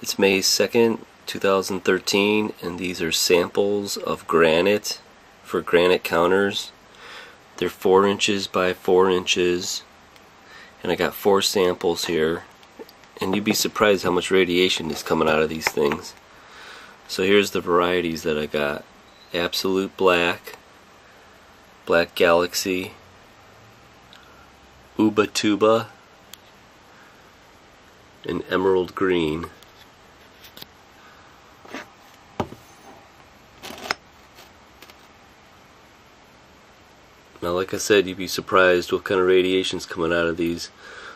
It's May 2nd, 2013, and these are samples of granite for granite counters. They're 4 inches by 4 inches, and I got 4 samples here, and you'd be surprised how much radiation is coming out of these things. So here's the varieties that I got: Absolute Black, Black Galaxy, Uba Tuba, and Emerald Green. Now, like I said, you'd be surprised what kind of radiation's coming out of these.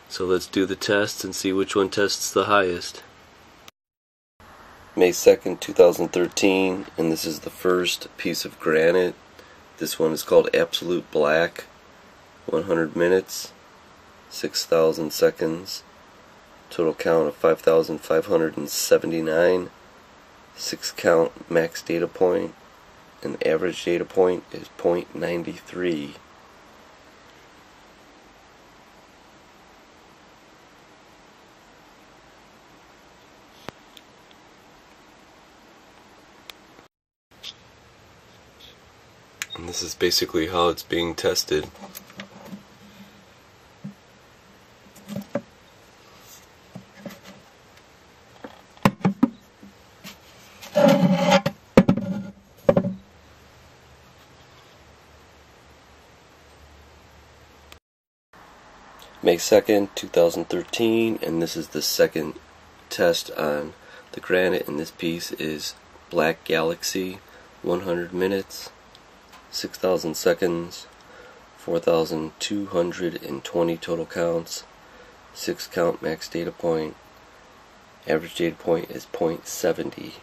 So let's do the tests and see which one tests the highest. May 2nd, 2013, and this is the first piece of granite. This one is called Absolute Black. 100 minutes, 6,000 seconds, total count of 5,579, 6 count max data point, and the average data point is 0.93. And this is basically how it's being tested. May 2nd, 2013, and this is the second test on the granite, and this piece is Black Galaxy. 100 minutes, 6,000 seconds, 4,220 total counts, 6 count max data point, average data point is 0.70.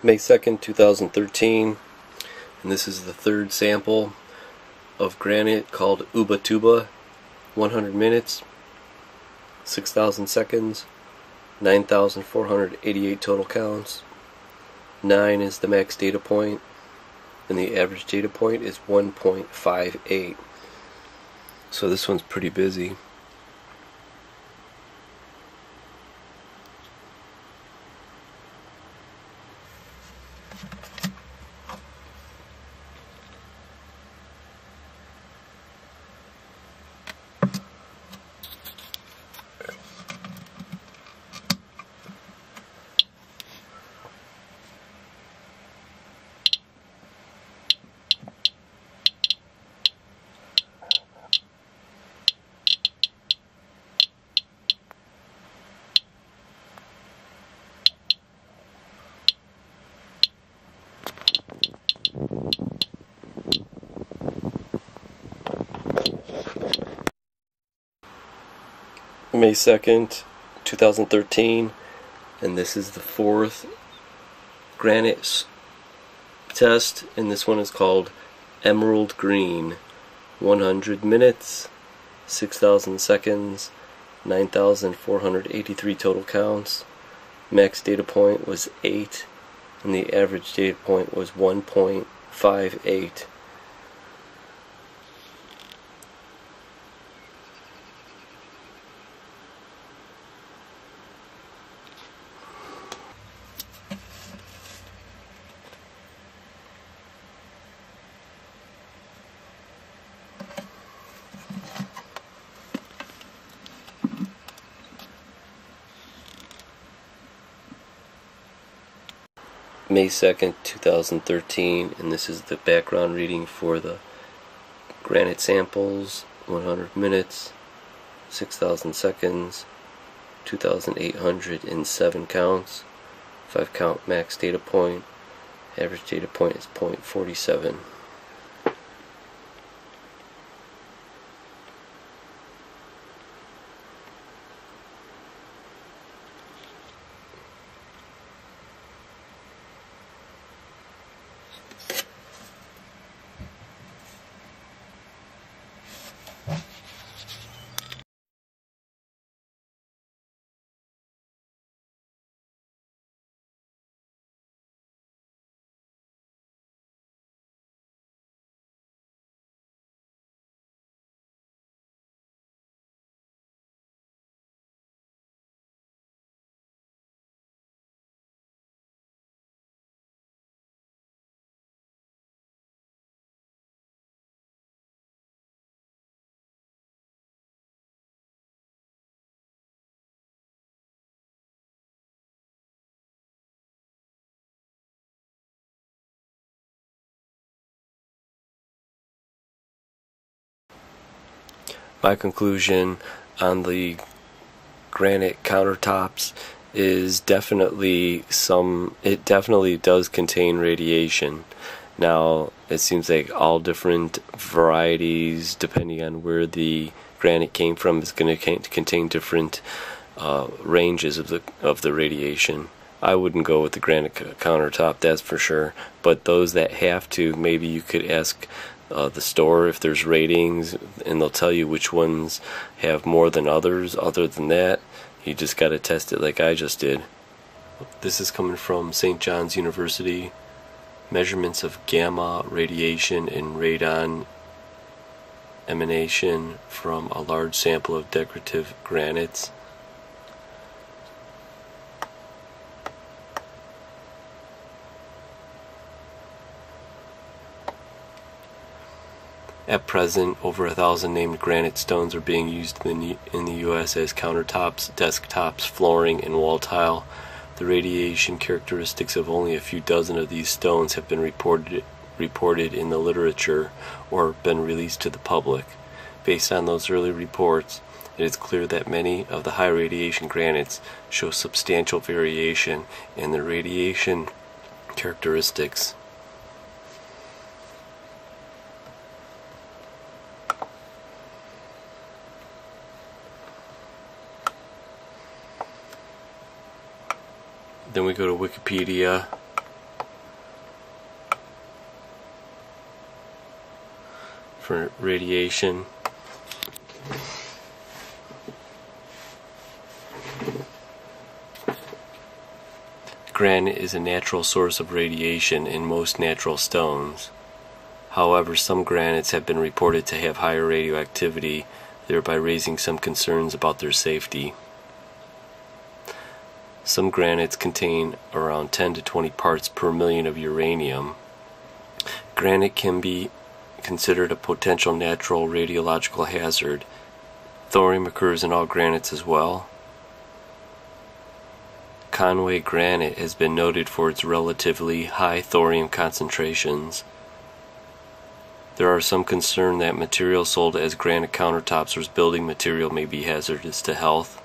May 2nd, 2013, and this is the third sample of granite called Uba Tuba. 100 minutes, 6,000 seconds, 9,488 total counts. 9 is the max data point, and the average data point is 1.58. So this one's pretty busy. May 2nd, 2013, and this is the fourth granite test, and this one is called Emerald Green. 100 minutes, 6,000 seconds, 9,483 total counts. Max data point was 8, and the average data point was 1.58. May 2nd, 2013, and this is the background reading for the granite samples. 100 minutes, 6,000 seconds, 2,807 counts, 5 count max data point, average data point is 0.47. My conclusion on the granite countertops is it definitely does contain radiation. Now, it seems like all different varieties, depending on where the granite came from, is going to contain different ranges of the radiation. I wouldn't go with the granite countertop, that's for sure. But those that have to, maybe you could ask the store if there's ratings, and they'll tell you which ones have more than others. Other than that, you just got to test it like I just did. This is coming from St. John's University. Measurements of gamma radiation and radon emanation from a large sample of decorative granites. At present, over 1,000 named granite stones are being used in the U.S. as countertops, desktops, flooring, and wall tile. The radiation characteristics of only a few dozen of these stones have been reported in the literature or been released to the public. Based on those early reports, it is clear that many of the high radiation granites show substantial variation in their radiation characteristics. Then we go to Wikipedia. For radiation. Granite is a natural source of radiation in most natural stones. However, some granites have been reported to have higher radioactivity, thereby raising some concerns about their safety. Some granites contain around 10 to 20 parts per million of uranium. Granite can be considered a potential natural radiological hazard. Thorium occurs in all granites as well. Conway granite has been noted for its relatively high thorium concentrations. There are some concern that material sold as granite countertops or as building material may be hazardous to health.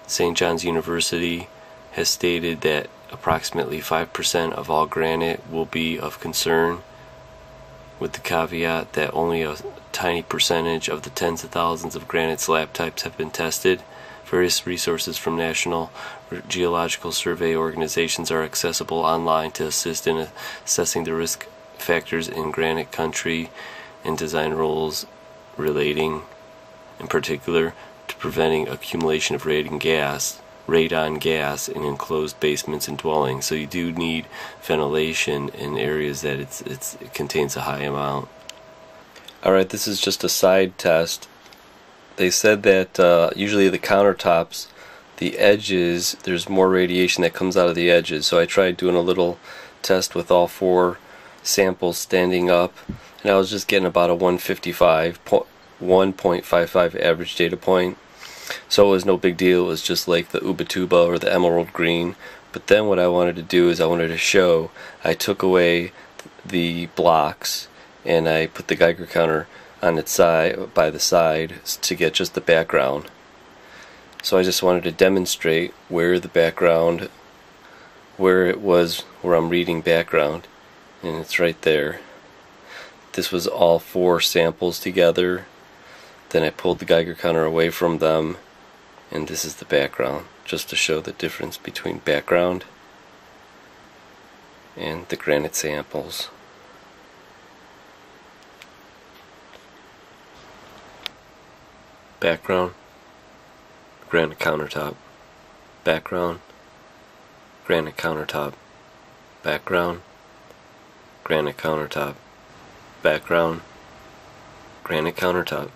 St. John's University has stated that approximately 5% of all granite will be of concern, with the caveat that only a tiny percentage of the tens of thousands of granite slab types have been tested. Various resources from National Geological Survey organizations are accessible online to assist in assessing the risk factors in granite country and design rules relating, in particular, to preventing accumulation of radon gas in enclosed basements and dwellings. So you do need ventilation in areas that it contains a high amount. Alright, this is just a side test. They said that usually the countertops, the edges, there's more radiation that comes out of the edges. So I tried doing a little test with all 4 samples standing up, and I was just getting about a 1.55 average data point. So it was no big deal. It was just like the Ubatuba or the emerald green. But then what I wanted to do is I wanted to show, I took away the blocks and I put the Geiger counter on its side, by the side, to get just the background. So I just wanted to demonstrate where the background, where it was, where I'm reading background, and it's right there. This was all 4 samples together. Then I pulled the Geiger counter away from them, and this is the background, just to show the difference between background and the granite samples. Background, granite countertop. Background, granite countertop. Background, granite countertop. Background, granite countertop.